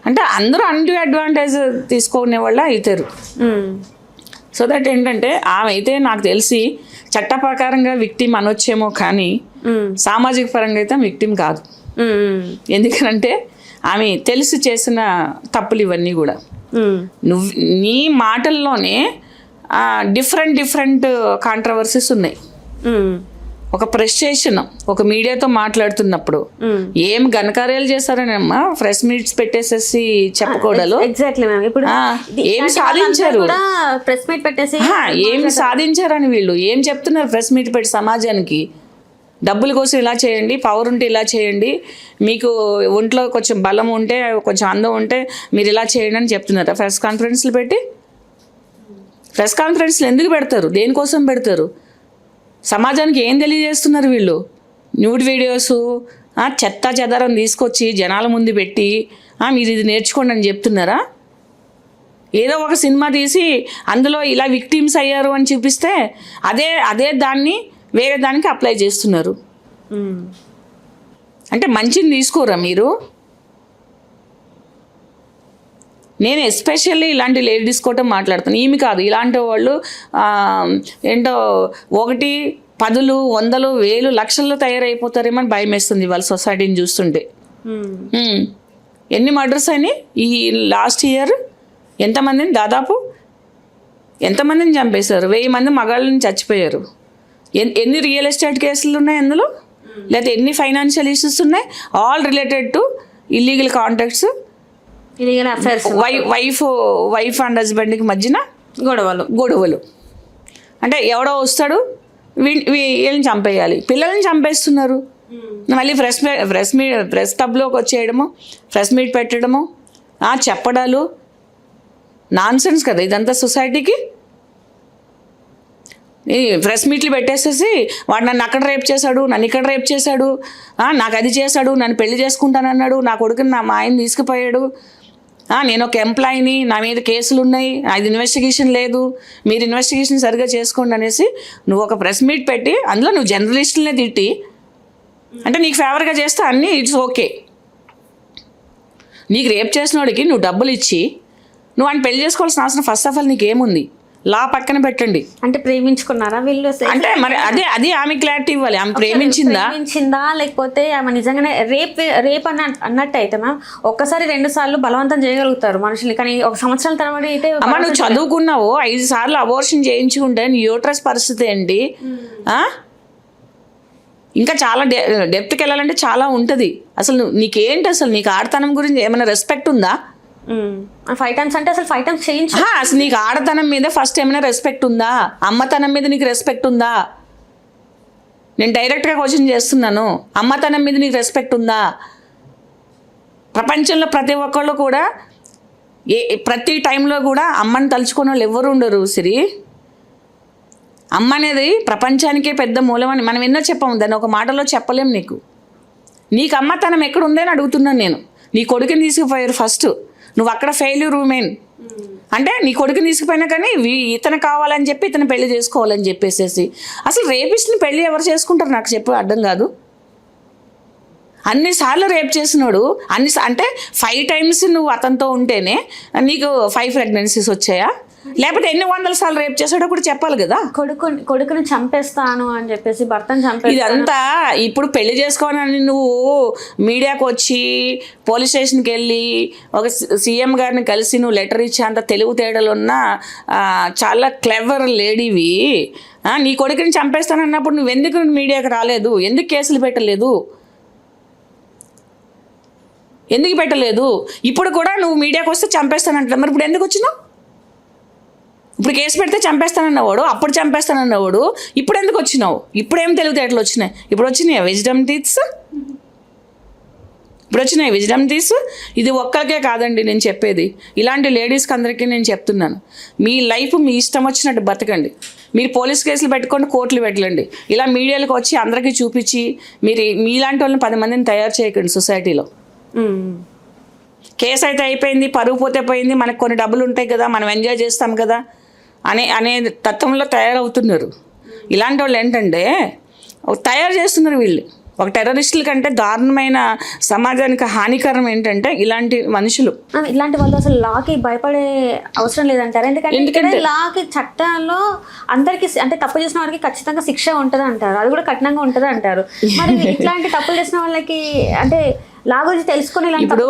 అంటే అందరూ అడ్వాంటేజ్ తీసుకునే వాళ్ళు అవుతారు. సో దట్ ఏంటంటే ఆమె అయితే నాకు తెలిసి చట్ట ప్రకారంగా విక్టిమ్ అనొచ్చేమో, కానీ సామాజిక పరంగా అయితే విక్టిమ్ కాదు. ఎందుకంటే ఆమె తెలిసి చేసిన తప్పులు ఇవన్నీ కూడా. నీ మాటల్లోనే డిఫరెంట్ కాంట్రవర్సీస్ ఉన్నాయి. ఒక ఫ్రస్ట్రేషన్, ఒక మీడియాతో మాట్లాడుతున్నప్పుడు ఏం ఘనకార్యాలు చేశారని అమ్మా ప్రెస్ మీట్స్ పెట్టేసేసి చెప్పుకోవడాలు. ఏం సాధించారు, ఏం సాధించారని వీళ్ళు ఏం చెప్తున్నారు ప్రెస్ మీట్ పెట్టి సమాజానికి? డబ్బుల కోసం ఇలా చేయండి, పవర్ ఉంటే ఇలా చేయండి, మీకు ఒంట్లో కొంచెం బలం ఉంటే, కొంచెం అందం ఉంటే మీరు ఇలా చేయండి అని చెప్తున్నారు. ప్రెస్ కాన్ఫరెన్స్లు పెట్టి, ప్రెస్ కాన్ఫరెన్స్లు ఎందుకు పెడతారు? దేనికోసం పెడతారు? సమాజానికి ఏం తెలియజేస్తున్నారు వీళ్ళు? న్యూడ్ వీడియోస్, చెత్త చెదారం తీసుకొచ్చి జనాల ముందు పెట్టి మీరు ఇది నేర్చుకోండి అని చెప్తున్నారా? ఏదో ఒక సినిమా తీసి అందులో ఇలా విక్టిమ్స్ అయ్యారు అని చూపిస్తే అదే దాన్ని వేరే దానికి అప్లై చేస్తున్నారు. అంటే మంచిని తీసుకోరా మీరు? నేను ఎస్పెషల్లీ ఇలాంటి లేడీస్ కూడా మాట్లాడుతాను. ఈమె కాదు, ఇలాంటి వాళ్ళు ఏంటో 1, 10, 100, 1000, లక్షల్లో తయారైపోతారేమో అని భయం వేస్తుంది వాళ్ళ సొసైటీని చూస్తుంటే. ఎన్ని మర్డర్స్ అయినాయి ఈ లాస్ట్ ఇయర్? ఎంతమందిని చంపేశారు? 1000 మంది మగాళ్ళని చచ్చిపోయారు. ఎన్ని రియల్ ఎస్టేట్ కేసులు ఉన్నాయి అందులో? లేకపోతే ఎన్ని ఫైనాన్షియల్ ఇష్యూస్ ఉన్నాయి? All related to illegal contacts, illegal affairs, wife and హస్బెండ్కి మధ్యన గొడవలు. అంటే ఎవడో వస్తాడు, వీళ్ళని చంపేయాలి, పిల్లల్ని చంపేస్తున్నారు. మళ్ళీ ప్రెస్ క్లబ్లోకి వచ్చేయడము, ప్రెస్ మీట్ పెట్టడము, చెప్పడాలు, నాన్ సెన్స్ కదా ఇదంతా సొసైటీకి. ఈ ప్రెస్ మీట్లు పెట్టేసేసి వాడు నన్ను అక్కడ రేప్ చేశాడు, నన్ను ఇక్కడ రేప్ చేశాడు, నాకు అది చేశాడు, నన్ను పెళ్లి చేసుకుంటానన్నాడు, నా కొడుకుని మా ఆయన తీసుకుపోయాడు, నేను ఒక ఎంప్లాయీని, నా మీద కేసులు ఉన్నాయి, అది ఇన్వెస్టిగేషన్ లేదు, మీరు ఇన్వెస్టిగేషన్ సరిగ్గా చేసుకోండి అనేసి నువ్వు ఒక ప్రెస్ మీట్ పెట్టి అందులో నువ్వు జర్నలిస్టులనే తిట్టి అంటే నీకు ఫేవర్గా చేస్తే అన్నీ ఇట్స్ ఓకే. నీకు రేప్ చేసినోడికి నువ్వు డబ్బులు ఇచ్చి నువ్వు ఆయన పెళ్లి చేసుకోవాల్సిన అవసరం ఫస్ట్ ఆఫ్ ఆల్ నీకేముంది? లా పక్కన పెట్టండి. అంటే ప్రేమించుకున్నారా వీళ్ళు? అంటే మరి అదే ఆమె క్లారిటీ ఇవ్వాలి. ఆమె ప్రేమించిందా లేకపోతే ఆమె నిజంగానే రేప్ అన్నట్టు అయితే మ్యామ్ ఒక్కసారి 2 సార్లు బలవంతం చేయగలుగుతారు మనుషుల్ని, కానీ 1 సంవత్సరాల తర్వాత అయితే అమ్మ నువ్వు చదువుకున్నావు 5 సార్లు అబోర్షన్ చేయించుకుంటే నీ యూట్రస్ పరిస్థితి ఏంటి? ఇంకా చాలా డెప్త్కి వెళ్ళాలంటే చాలా ఉంటుంది. అసలు నీకేంటి? అసలు నీకు ఆడతనం గురించి ఏమైనా రెస్పెక్ట్ ఉందా? 5 times అంటే అసలు 5 times చేయించు. అసలు నీకు ఆడతనం మీద ఫస్ట్ ఏమైనా రెస్పెక్ట్ ఉందా? అమ్మతనం మీద నీకు రెస్పెక్ట్ ఉందా? నేను డైరెక్ట్గా క్వశ్చన్ చేస్తున్నాను. అమ్మతనం మీద నీకు రెస్పెక్ట్ ఉందా? ప్రపంచంలో ప్రతి ఒక్కళ్ళు కూడా ప్రతి టైంలో కూడా అమ్మని తలుచుకునే వాళ్ళు ఎవరు ఉండరు సిరి. అమ్మ అనేది ప్రపంచానికే పెద్ద మూలం అని మనం ఎన్నో చెప్పాము, దాన్ని ఒక మాటలో చెప్పలేం. నీకు అమ్మతనం ఎక్కడ ఉందని అడుగుతున్నాను నేను. నీ కొడుకుని తీసుకుపోయారు ఫస్ట్, నువ్వు అక్కడ ఫెయిల్యూర్ ఉమెన్ అంటే నీ కొడుకుని తీసుకుపోయినా కానీ ఇతను కావాలని చెప్పి ఇతను పెళ్లి చేసుకోవాలని చెప్పేసేసి అసలు రేపిస్ట్ని పెళ్లి ఎవరు చేసుకుంటారు నాకు చెప్పు, అర్థం కాదు. అన్నిసార్లు రేప్ చేసినాడు అంటే 5 times నువ్వు అతనితో ఉంటేనే నీకు 5 pregnancies వచ్చాయా? లేకపోతే ఎన్ని 100 సార్లు రేప్ చేశాడో కూడా చెప్పాలి కదా. కొడుకుని చంపేస్తాను అని చెప్పేసి భర్తను చంపేస్తాను. ఇదంతా ఇప్పుడు పెళ్లి చేసుకోవాలని నువ్వు మీడియాకు వచ్చి పోలీస్ స్టేషన్కి వెళ్ళి ఒక సీఎం గారిని కలిసి నువ్వు లెటర్ ఇచ్చి అంత తెలివితేటలు ఉన్న చాలా క్లెవర్ లేడీవి. నీ కొడుకుని చంపేస్తానన్నప్పుడు నువ్వు ఎందుకు మీడియాకి రాలేదు? ఎందుకు కేసులు పెట్టలేదు? ఎందుకు పెట్టలేదు? ఇప్పుడు కూడా నువ్వు మీడియాకి వస్తే చంపేస్తానంటా, మరి ఇప్పుడు ఎందుకు వచ్చినావు? ఇప్పుడు కేసు పెడితే చంపేస్తానన్నవాడు, అప్పుడు చంపేస్తానన్నవాడు, ఇప్పుడు ఎందుకు వచ్చినావు? ఇప్పుడు ఏం తెలివితేటలు వచ్చినాయి? ఇప్పుడు వచ్చినాయి విజ్డమ్ టీత్స్, ఇప్పుడు వచ్చినాయి విజ్డమ్ టీత్స్. ఇది ఒక్కరికే కాదండి నేను చెప్పేది, ఇలాంటి లేడీస్కి అందరికీ నేను చెప్తున్నాను. మీ లైఫ్ మీ ఇష్టం వచ్చినట్టు బతకండి. మీరు పోలీస్ కేసులు పెట్టుకొని కోర్టులు పెట్టండి. ఇలా మీడియాలకు వచ్చి అందరికీ చూపించి మీరు మీలాంటి వాళ్ళని 10 మందిని తయారు చేయకండి సొసైటీలో. కేసు అయితే అయిపోయింది, పరువు పోతే పోయింది, మనకు కొన్ని డబ్బులు ఉంటాయి కదా, మనం ఎంజాయ్ చేస్తాం కదా అనే తత్వంలో తయారవుతున్నారు. ఇలాంటి వాళ్ళు ఏంటంటే తయారు చేస్తున్నారు వీళ్ళు. ఒక టెర్రరిస్టుల కంటే దారుణమైన సమాజానికి హానికరం ఏంటంటే ఇలాంటి మనుషులు. ఇలాంటి వాళ్ళు అసలు లాకి భయపడే అవసరం లేదంటారు. ఎందుకంటే లాకి చట్టంలో అందరికి అంటే తప్పు చేసిన వాళ్ళకి ఖచ్చితంగా శిక్ష ఉంటుంది అంటారు, అది కూడా కఠినంగా ఉంటుంది అంటారు. మరి ఇట్లాంటి తప్పులు చేసిన వాళ్ళకి అంటే లా గురించి తెలుసుకొని ఇప్పుడు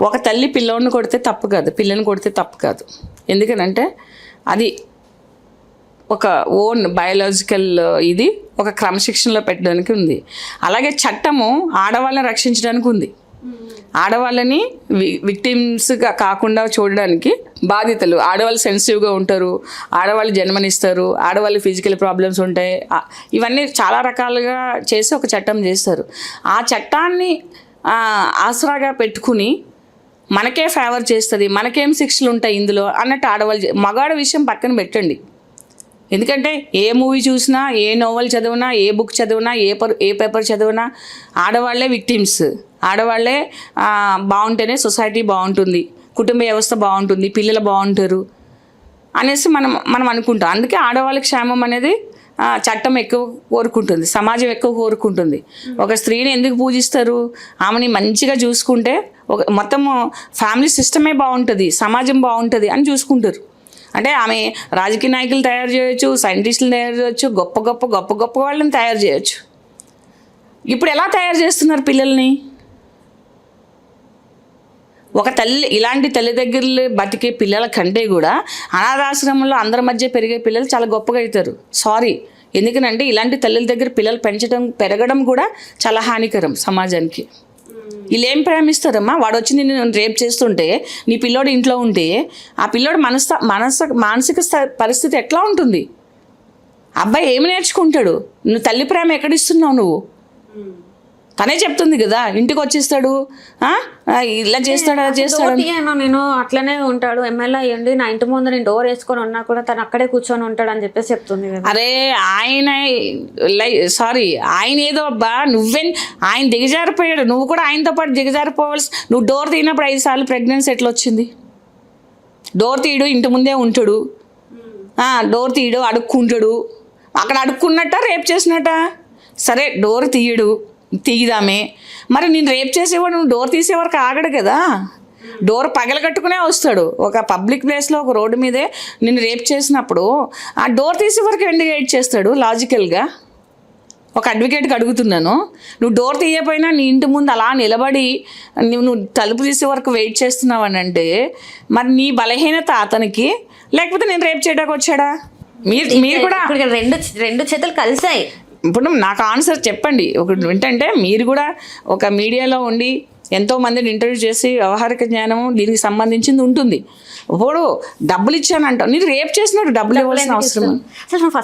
ఒక తల్లి పిల్లోడిని కొడితే తప్పు కాదు, పిల్లని కొడితే తప్పు కాదు. ఎందుకనంటే అది ఒక ఓన్ బయాలజికల్ ఇది ఒక క్రమశిక్షణలో పెట్టడానికి ఉంది. అలాగే చట్టము ఆడవాళ్ళని రక్షించడానికి ఉంది. ఆడవాళ్ళని విక్టిమ్స్గా కాకుండా చూడడానికి బాధితులు. ఆడవాళ్ళు సెన్సిటివ్గా ఉంటారు, ఆడవాళ్ళు జన్మనిస్తారు, ఆడవాళ్ళు ఫిజికల్ ప్రాబ్లమ్స్ ఉంటాయి, ఇవన్నీ చాలా రకాలుగా చేసి ఒక చట్టం చేస్తారు. ఆ చట్టాన్ని ఆసరాగా పెట్టుకుని మనకే ఫేవర్ చేస్తుంది, మనకేం శిక్షలు ఉంటాయి ఇందులో అన్నట్టు ఆడవాళ్ళు. మగాడ విషయం పక్కన పెట్టండి. ఎందుకంటే ఏ మూవీ చూసినా, ఏ నోవెల్ చదివినా, ఏ బుక్ చదివినా, ఏ పేపర్ చదివినా ఆడవాళ్లే విక్టిమ్స్. ఆడవాళ్లే బాగుంటేనే సొసైటీ బాగుంటుంది, కుటుంబ వ్యవస్థ బాగుంటుంది, పిల్లలు బాగుంటారు అనేసి మనం అనుకుంటాం. అందుకే ఆడవాళ్ళ క్షేమం అనేది చట్టం ఎక్కువ కోరుకుంటుంది, సమాజం ఎక్కువ కోరుకుంటుంది. ఒక స్త్రీని ఎందుకు పూజిస్తారు? ఆమెని మంచిగా చూసుకుంటే మొత్తము ఫ్యామిలీ సిస్టమే బాగుంటుంది, సమాజం బాగుంటుంది అని చూసుకుంటారు. అంటే ఆమె రాజకీయ నాయకులు తయారు చేయొచ్చు, సైంటిస్టులు తయారు చేయొచ్చు, గొప్ప వాళ్ళని తయారు చేయొచ్చు. ఇప్పుడు ఎలా తయారు చేస్తున్నారు పిల్లల్ని? ఒక తల్లి ఇలాంటి తల్లి దగ్గర బతికే పిల్లల కంటే కూడా అనాథాశ్రమంలో అందరి మధ్య పెరిగే పిల్లలు చాలా గొప్పగా అవుతారు. సారీ, ఎందుకనంటే ఇలాంటి తల్లుల దగ్గర పిల్లలు పెరగడం కూడా చాలా హానికరం సమాజానికి. వీళ్ళు ఏం ప్రేమిస్తారమ్మా? వాడు వచ్చి నిన్ను రేప్ చేస్తుంటే నీ పిల్లోడు ఇంట్లో ఉంటే ఆ పిల్లోడు మానసిక పరిస్థితి ఎట్లా ఉంటుంది? అబ్బాయి ఏమి నేర్చుకుంటాడు? నువ్వు తల్లి ప్రేమ ఎక్కడిస్తున్నావు? నువ్వు తనే చెప్తుంది కదా, ఇంటికి వచ్చేస్తాడు, ఇలా చేస్తాడు, అలా చేస్తాడు. నేను అట్లనే ఉంటాడు, ఎమ్మెల్యే అయ్యండి, నా ఇంటి ముందు నేను డోర్ వేసుకొని ఉన్నా కూడా తను అక్కడే కూర్చొని ఉంటాడు అని చెప్పేసి చెప్తుంది కదా. అరే ఆయన ఆయన ఏదో అబ్బా ఆయన దిగజారిపోయాడు, నువ్వు కూడా ఆయనతో పాటు దిగజారిపోవాల్సి. నువ్వు డోర్ తీయినప్పుడు 5 సార్లు ప్రెగ్నెన్సీ ఎట్లా వచ్చింది? డోర్ తీయడు, ఇంటి ముందే ఉంటాడు, డోర్ తీయడు, అడుక్కుంటాడు. అక్కడ అడుక్కున్నట్ట రేప్ చేసినట్ట? సరే డోర్ తీయదామే, మరి నేను రేప్ చేసేవాడు నువ్వు డోర్ తీసేవరకు ఆగడు కదా, డోర్ పగలగట్టుకునే వస్తాడు. ఒక పబ్లిక్ ప్లేస్లో ఒక రోడ్డు మీదే నేను రేప్ చేసినప్పుడు ఆ డోర్ తీసే వరకు ఎందుకు వెయిట్ చేస్తాడు లాజికల్గా? ఒక అడ్వకేట్కి అడుగుతున్నాను, నువ్వు డోర్ తీయకపోయినా నీ ఇంటి ముందు అలా నిలబడి నువ్వు తలుపు తీసే వరకు వెయిట్ చేస్తున్నావు అని అంటే మరి నీ బలహీనత అతనికి, లేకపోతే నేను రేప్ చేయడానికి వచ్చాడా? మీరు కూడా రెండు చేతులు కలిసాయి. ఇప్పుడు నాకు ఆన్సర్ చెప్పండి. ఒకటి ఏంటంటే మీరు కూడా ఒక మీడియాలో ఉండి ఎంతో మందిని ఇంటర్వ్యూ చేసి వ్యవహారిక జ్ఞానం దీనికి సంబంధించింది ఉంటుంది. ఇప్పుడు డబ్బులు ఇచ్చానంటావు, నేను రేప్ చేసినట్టు డబ్బులు ఇవ్వాల్సిన అవసరం? అసలు నువ్వు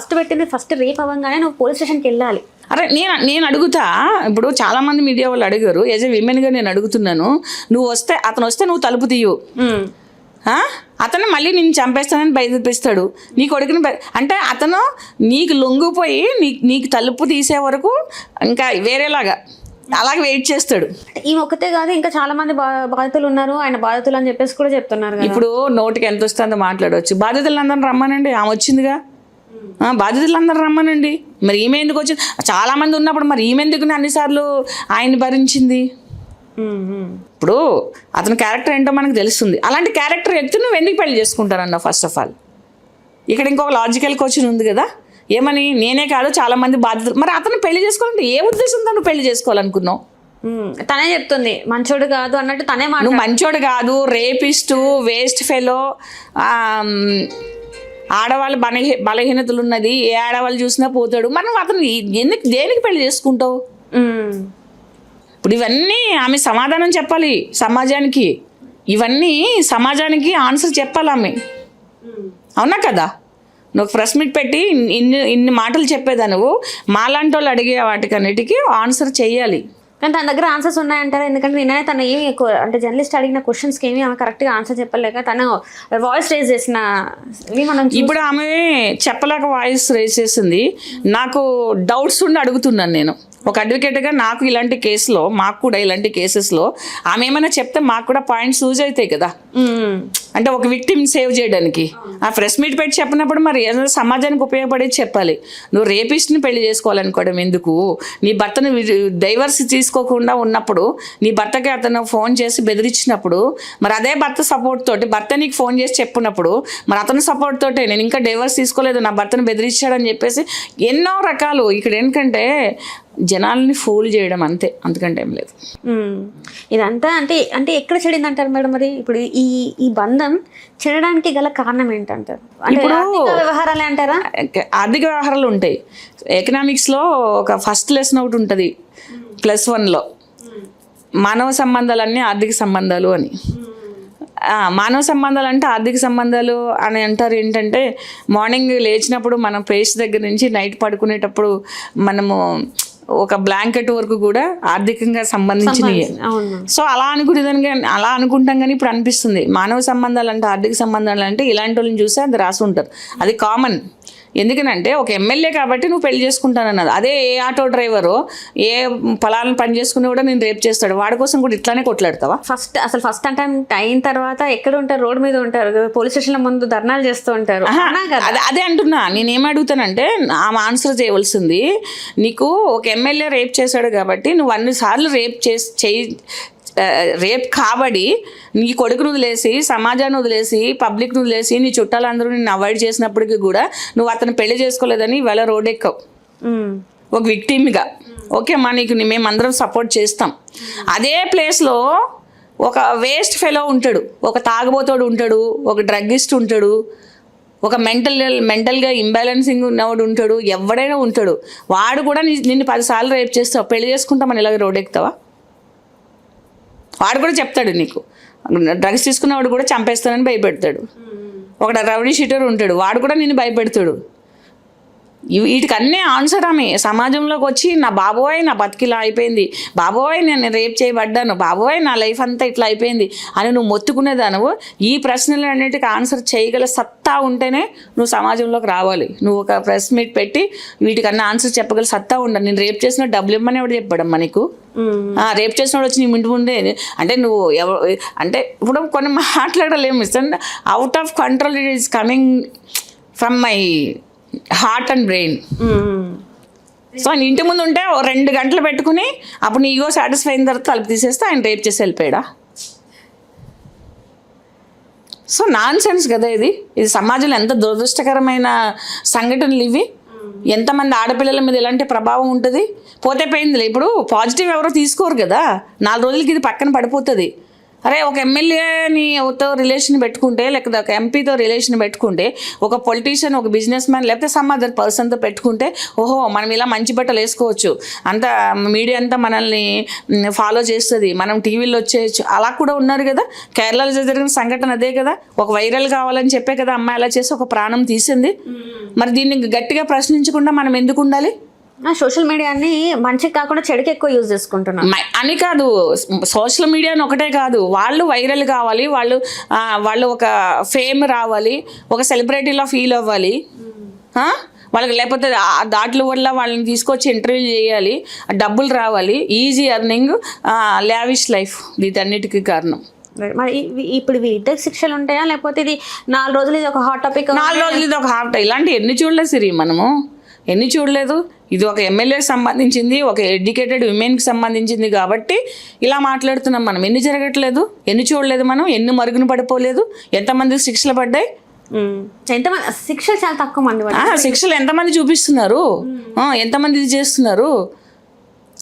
ఫస్ట్ రేప్ అవ్వగానే నువ్వు పోలీస్ స్టేషన్కి వెళ్ళాలి. అరే నేను అడుగుతా, ఇప్పుడు చాలామంది మీడియా వాళ్ళు అడిగారు, యాజ్ ఎ విమెన్గా నేను అడుగుతున్నాను, అతను వస్తే నువ్వు తలుపు తీయు, అతను మళ్ళీ నేను చంపేస్తానని బయలుపిస్తాడు, నీ కొడుకుని అంటే అతను నీకు లొంగిపోయి నీకు తలుపు తీసే వరకు ఇంకా వేరేలాగా అలాగే వెయిట్ చేస్తాడు. ఈ ఒక్కతే కాదు, ఇంకా చాలా మంది బాధితులు ఉన్నారు, ఆయన బాధితులు అని చెప్పేసి కూడా చెప్తున్నారు. ఇప్పుడు నోటికి ఎంత వస్తుందో మాట్లాడవచ్చు. బాధితులందరూ రమ్మనండి, ఆమె వచ్చిందిగా, బాధితులందరూ రమ్మనండి. మరి ఈమె ఎందుకు వచ్చింది? చాలా మంది ఉన్నప్పుడు మరి ఈమె ఎందుకు అన్నిసార్లు ఆయన్ని భరించింది? ఇప్పుడు అతని క్యారెక్టర్ ఏంటో మనకు తెలుస్తుంది. అలాంటి క్యారెక్టర్ వ్యక్తి నువ్వు ఎందుకు పెళ్లి చేసుకుంటారన్న? ఫస్ట్ ఆఫ్ ఆల్ ఇక్కడ ఇంకొక లాజికల్ క్వశ్చన్ ఉంది కదా, ఏమని నేనే కాదు చాలా మంది బాధితులు. మరి అతను పెళ్లి చేసుకోవాలంటే ఏ ఉద్దేశంతో నువ్వు పెళ్లి చేసుకోవాలనుకున్నావు? తనే చెప్తుంది మంచోడు కాదు అన్నట్టు తనే నువ్వు మంచోడు కాదు, రేపిస్టు, వేస్ట్ ఫెలో, ఆడవాళ్ళు బలహీనతలు ఉన్నది, ఏ ఆడవాళ్ళు చూసినా పోతాడు. మనం అతను దేనికి పెళ్లి చేసుకుంటావు? ఇప్పుడు ఇవన్నీ ఆమె సమాధానం చెప్పాలి సమాజానికి, ఇవన్నీ సమాజానికి ఆన్సర్ చెప్పాలి ఆమె, అవునా కదా? నువ్వు ప్రెస్ మీట్ పెట్టి ఇన్ని మాటలు చెప్పేదా నువ్వు, మాలాంటి వాళ్ళు అడిగే వాటికన్నిటికీ ఆన్సర్ చెయ్యాలి. కానీ తన దగ్గర ఆన్సర్స్ ఉన్నాయంటారా? ఎందుకంటే నిన్ననే తను ఏమి అంటే జర్నలిస్ట్ అడిగిన క్వశ్చన్స్కి ఏమి ఆమె కరెక్ట్గా ఆన్సర్ చెప్పలేక తను వాయిస్ రేజ్ చేసిన మనం ఇప్పుడు ఆమె చెప్పలేక వాయిస్ రేజ్ చేసింది. నాకు డౌట్స్ ఉండి అడుగుతున్నాను నేను ఒక అడ్వకేట్గా. నాకు ఇలాంటి కేసులో, మాకు కూడా ఇలాంటి కేసెస్లో ఆమె ఏమైనా చెప్తే మాకు కూడా పాయింట్స్ యూజ్ అవుతాయి కదా. అంటే ఒక విక్టిమ్ సేవ్ చేయడానికి ఆ ప్రెస్ మీట్ పెట్టి చెప్పినప్పుడు మరి ఏదైనా సమాజానికి ఉపయోగపడేది చెప్పాలి. నువ్వు రేపిస్ట్ని పెళ్లి చేసుకోవాలనుకోవడం ఎందుకు? నీ భర్తను డైవర్స్ తీసుకోకుండా ఉన్నప్పుడు నీ భర్తకి అతను ఫోన్ చేసి బెదిరించినప్పుడు, మరి అదే భర్త సపోర్ట్ తోటి భర్త నీకు ఫోన్ చేసి చెప్పినప్పుడు, మరి అతని సపోర్ట్ తోటే నేను ఇంకా డైవర్స్ తీసుకోలేదు, నా భర్తను బెదిరించాడని చెప్పేసి ఎన్నో రకాలు. ఇక్కడ ఏంటంటే జనాలని ఫూల్ చేయడం, అంతే, అంతకంటే ఏం లేదు. ఇదంతా అంటే ఎక్కడ చెడింది అంటారు మేడం? మరి ఇప్పుడు ఈ బంధం చెడడానికి గల కారణం ఏంటంటారు? ఇప్పుడు వ్యవహారాలే అంటారా? ఆర్థిక వ్యవహారాలు ఉంటాయి. ఎకనామిక్స్లో ఒక ఫస్ట్ లెసన్ ఒకటి ఉంటుంది +1లో, మానవ సంబంధాలన్నీ ఆర్థిక సంబంధాలు అని. మానవ సంబంధాలు అంటే ఆర్థిక సంబంధాలు అని అంటారు. ఏంటంటే మార్నింగ్ లేచినప్పుడు మనం పేస్ట్ దగ్గర నుంచి నైట్ పడుకునేటప్పుడు మనము ఒక బ్లాంకెట్ వరకు కూడా ఆర్థికంగా సంబంధించినవి. సో అలా అనుకునేదానికి అలా అనుకుంటాం, కానీ ఇప్పుడు అనిపిస్తుంది మానవ సంబంధాలు అంటే ఆర్థిక సంబంధాలు అంటే ఇలాంటి వాళ్ళని చూస్తే అది రాసి ఉంటారు. అది కామన్. ఎందుకనంటే ఒక ఎమ్మెల్యే కాబట్టి నువ్వు పెళ్లి చేసుకుంటానన్నది. అదే ఏ ఆటో డ్రైవరు ఏ పొలాలను పని చేసుకుని కూడా నేను రేపు చేస్తాడు, వాడి కోసం కూడా ఇట్లానే కొట్లాడతావా? ఫస్ట్ అంటే అయిన తర్వాత ఎక్కడ ఉంటారు? రోడ్డు మీద ఉంటారు, పోలీస్ స్టేషన్ల ముందు ధర్నాలు చేస్తూ ఉంటారు. అదే అంటున్నా. నేనేం అడుగుతానంటే ఆమె ఆన్సర్ చేయవలసింది, నీకు ఒక ఎమ్మెల్యే రేప్ చేశాడు కాబట్టి నువ్వు అన్నిసార్లు రేప్ కాబడి నీ కొడుకును వదిలేసి, సమాజాన్ని వదిలేసి, పబ్లిక్ను వదిలేసి, నీ చుట్టాలందరూ నిన్ను అవాయిడ్ చేసినప్పటికీ కూడా నువ్వు అతను పెళ్లి చేసుకోలేదని ఇవాళ రోడ్ ఎక్కవు ఒక విక్టిమ్గా. ఓకే అమ్మా, నీకు మేమందరం సపోర్ట్ చేస్తాం. అదే ప్లేస్లో ఒక వేస్ట్ ఫెలో ఉంటాడు, ఒక తాగుబోతోడు ఉంటాడు, ఒక డ్రగ్గిస్ట్ ఉంటాడు, ఒక మెంటల్గా ఇంబ్యాలెన్సింగ్ ఉన్నవాడు ఉంటాడు, ఎవడైనా ఉంటాడు. వాడు కూడా నిన్ను 10 సార్లు రేప్ చేస్తావు, పెళ్లి చేసుకుంటామని ఇలాగ రోడ్ ఎక్కుతావా? వాడు కూడా చెప్తాడు నీకు, డ్రగ్స్ తీసుకున్నవాడు కూడా చంపేస్తానని భయపెడతాడు. ఒక రౌడీ షీటర్ ఉంటాడు, వాడు కూడా నిన్ను భయపెడతాడు. వీటికి అన్నీ ఆన్సర్ ఆమె సమాజంలోకి వచ్చి, నా బాబోయ్ నా బతికిలా అయిపోయింది, బాబోయ్ నేను రేప్ చేయబడ్డాను, బాబోయ్ నా లైఫ్ అంతా ఇట్లా అయిపోయింది అని నువ్వు మొత్తుకునేదానువు. ఈ ప్రశ్నలు అన్నిటికీ ఆన్సర్ చేయగల సత్తా ఉంటేనే నువ్వు సమాజంలోకి రావాలి. నువ్వు ఒక ప్రెస్ మీట్ పెట్టి వీటికన్నా ఆన్సర్ చెప్పగల సత్తా ఉండాలి. నేను రేప్ చేసిన డబ్బులు ఇమ్మని ఎవడు చెప్పాడమ్మా నీకు? రేప్ చేసినోడు వచ్చి నీ ఇంటి ముందే అంటే నువ్వు అంటే ఇప్పుడు కొన్ని మాట్లాడలేము. Out of control it is coming from my heart and brain. So ఆయన ఇంటి ముందు ఉంటే 2 గంటలు పెట్టుకుని అప్పుడు నీ ఈగో సాటిస్ఫై అయిన తర్వాత తలుపు తీసేస్తే ఆయన రేప్ చేసి వెళ్ళిపోయాడా? సో నాన్ సెన్స్ కదా ఇది. సమాజంలో ఎంత దురదృష్టకరమైన సంఘటనలు ఇవి. ఎంతమంది ఆడపిల్లల మీద ఎలాంటి ప్రభావం ఉంటుంది? పోతే పోయిందిలే. ఇప్పుడు పాజిటివ్ ఎవరో తీసుకోరు కదా, 4 రోజులకి ఇది పక్కన పడిపోతుంది. అరే ఒక ఎమ్మెల్యేతో రిలేషన్ పెట్టుకుంటే, లేకపోతే ఒక ఎంపీతో రిలేషన్ పెట్టుకుంటే, ఒక పొలిటీషియన్, ఒక బిజినెస్ మ్యాన్, లేకపోతే సమ్ అదర్ పర్సన్తో పెట్టుకుంటే, ఓహో మనం ఇలా మంచి బట్టలు వేసుకోవచ్చు, అంతా మీడియా అంతా మనల్ని ఫాలో చేస్తుంది, మనం టీవీలో వచ్చేయచ్చు. అలా కూడా ఉన్నారు కదా. కేరళలో జరిగిన సంఘటన అదే కదా. ఒక వైరల్ కావాలని చెప్పే కదా అమ్మాయి అలా చేసి ఒక ప్రాణం తీసింది. మరి దీన్ని గట్టిగా ప్రశ్నించకుండా మనం ఎందుకు ఉండాలి? సోషల్ మీడియాని మంచికి కాకుండా చెడుకి ఎక్కువ యూజ్ చేసుకుంటున్నాం అని కాదు. సోషల్ మీడియాని ఒకటే కాదు, వాళ్ళు వైరల్ కావాలి, వాళ్ళు ఒక ఫేమ్ రావాలి, ఒక సెలబ్రిటీలా ఫీల్ అవ్వాలి వాళ్ళకి. లేకపోతే దాట్ల వల్ల వాళ్ళని తీసుకొచ్చి ఇంటర్వ్యూ చేయాలి, డబ్బులు రావాలి, ఈజీ ఎర్నింగ్, లావిష్ లైఫ్. వీటన్నిటికీ కారణం. మరి ఇప్పుడు ఇద్దరికి శిక్షలు ఉంటాయా, లేకపోతే ఇది 4 రోజులు ఇది ఒక హాట్ టాపిక్? 4 రోజులు ఇది ఒక హాట్. ఇలాంటి ఎన్ని చూడలేదు సిరి, మనము ఎన్ని చూడలేదు. ఇది ఒక ఎమ్మెల్యేకి సంబంధించింది, ఒక ఎడ్యుకేటెడ్ విమెన్కి సంబంధించింది కాబట్టి ఇలా మాట్లాడుతున్నాం మనం. ఎన్ని జరగట్లేదు, ఎన్ని చూడలేదు మనం, ఎన్ని మరుగున పడిపోలేదు, ఎంతమందికి శిక్షలు పడ్డాయి. ఎంతమంది శిక్షలు చాలా తక్కువ మంది పడ్డారు. శిక్షలు ఎంతమంది చూపిస్తున్నారు, ఎంతమంది ఇది చేస్తున్నారు.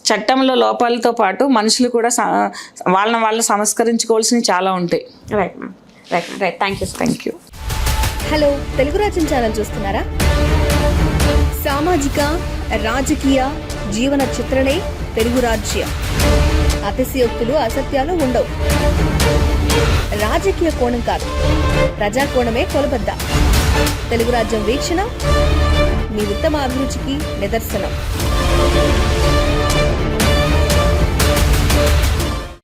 చట్టంలో లోపాలతో పాటు మనుషులు కూడా వాళ్ళని సంస్కరించుకోవాల్సినవి చాలా ఉంటాయి. Right ma'am, right. Thank you. Hello, Telugu రాజ్యం ఛానల్ చూస్తున్నారా? సామాజిక రాజకీయ జీవన చిత్రణే తెలుగు రాజ్యం. అతిశయోక్తులు అసత్యాలు ఉండవు. రాజకీయ కోణం కాదు, ప్రజా కోణమే కొలబద్ద. తెలుగు రాజ్యం వీక్షణ మీ ఉత్తమ అభిరుచికి నిదర్శనం.